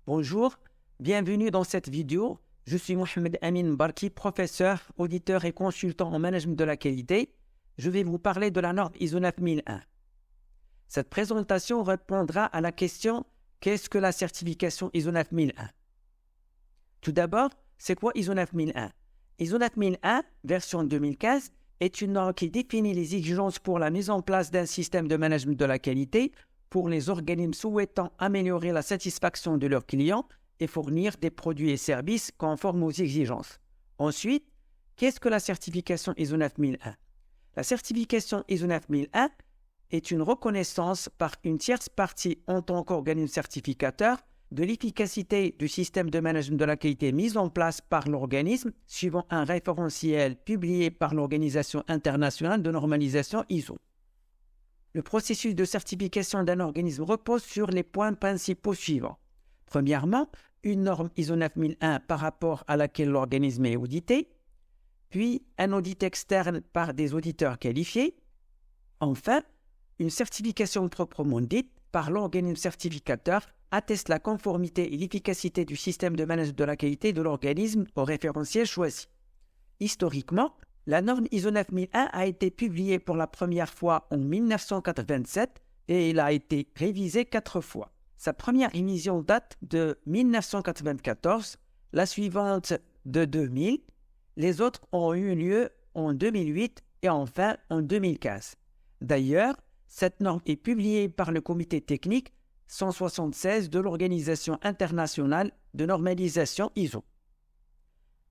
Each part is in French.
Bonjour, bienvenue dans cette vidéo. Je suis Mohamed Amin Barki, professeur, auditeur et consultant en management de la qualité. Je vais vous parler de la norme ISO 9001. Cette présentation répondra à la question « Qu'est-ce que la certification ISO 9001 ?» Tout d'abord, c'est quoi ISO 9001 ? ISO 9001, version 2015, est une norme qui définit les exigences pour la mise en place d'un système de management de la qualité pour les organismes souhaitant améliorer la satisfaction de leurs clients et fournir des produits et services conformes aux exigences. Ensuite, qu'est-ce que la certification ISO 9001 ? La certification ISO 9001 est une reconnaissance par une tierce partie en tant qu'organisme certificateur de l'efficacité du système de management de la qualité mis en place par l'organisme suivant un référentiel publié par l'Organisation internationale de normalisation ISO. Le processus de certification d'un organisme repose sur les points principaux suivants. Premièrement, une norme ISO 9001 par rapport à laquelle l'organisme est audité, puis un audit externe par des auditeurs qualifiés, enfin, une certification proprement dite par l'organisme certificateur atteste la conformité et l'efficacité du système de management de la qualité de l'organisme au référentiel choisi. Historiquement, la norme ISO 9001 a été publiée pour la première fois en 1987 et elle a été révisée 4 fois. Sa première révision date de 1994, la suivante de 2000, les autres ont eu lieu en 2008 et enfin en 2015. D'ailleurs, cette norme est publiée par le comité technique 176 de l'Organisation internationale de normalisation ISO.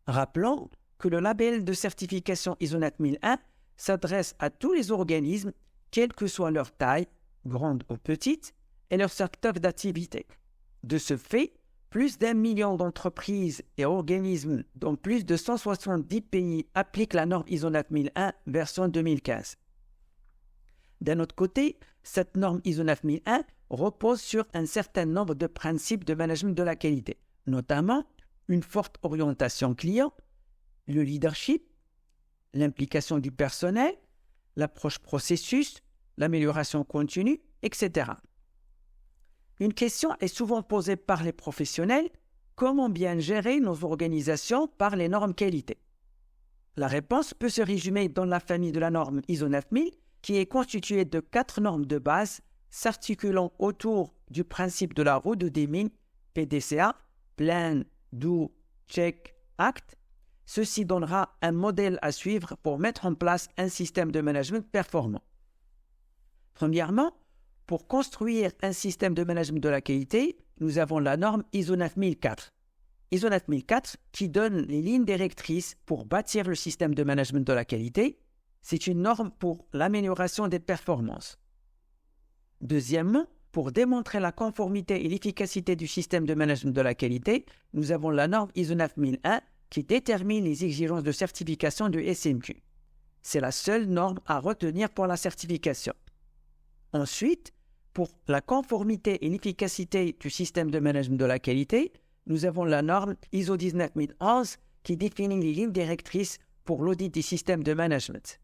Rappelons que le label de certification ISO 9001 s'adresse à tous les organismes, quelle que soit leur taille, grande ou petite, et leur secteur d'activité. De ce fait, plus d'1 million d'entreprises et organismes dans plus de 170 pays appliquent la norme ISO 9001 version 2015. D'un autre côté, cette norme ISO 9001 repose sur un certain nombre de principes de management de la qualité, notamment une forte orientation client, le leadership, l'implication du personnel, l'approche processus, l'amélioration continue, etc. Une question est souvent posée par les professionnels: comment bien gérer nos organisations par les normes qualité ? La réponse peut se résumer dans la famille de la norme ISO 9000, qui est constituée de 4 normes de base s'articulant autour du principe de la roue de Deming, PDCA, Plan, Do, Check, Act. Ceci donnera un modèle à suivre pour mettre en place un système de management performant. Premièrement, pour construire un système de management de la qualité, nous avons la norme ISO 9004. ISO 9004 qui donne les lignes directrices pour bâtir le système de management de la qualité. C'est une norme pour l'amélioration des performances. Deuxièmement, pour démontrer la conformité et l'efficacité du système de management de la qualité, nous avons la norme ISO 9001 qui détermine les exigences de certification du SMQ. C'est la seule norme à retenir pour la certification. Ensuite, pour la conformité et l'efficacité du système de management de la qualité, nous avons la norme ISO 19011 qui définit les lignes directrices pour l'audit des systèmes de management.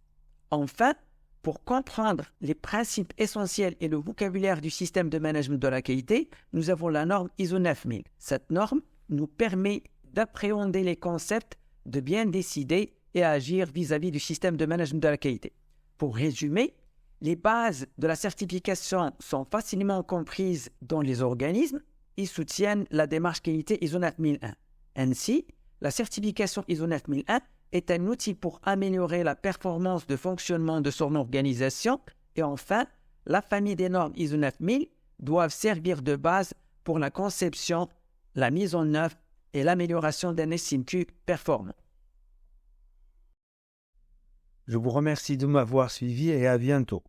Enfin, pour comprendre les principes essentiels et le vocabulaire du système de management de la qualité, nous avons la norme ISO 9000. Cette norme nous permet d'appréhender les concepts, de bien décider et agir vis-à-vis du système de management de la qualité. Pour résumer, les bases de la certification sont facilement comprises dans les organismes et soutiennent la démarche qualité ISO 9001. Ainsi, la certification ISO 9001 est un outil pour améliorer la performance de fonctionnement de son organisation et enfin, la famille des normes ISO 9000 doivent servir de base pour la conception, la mise en œuvre et l'amélioration d'un SMQ performant. Je vous remercie de m'avoir suivi et à bientôt.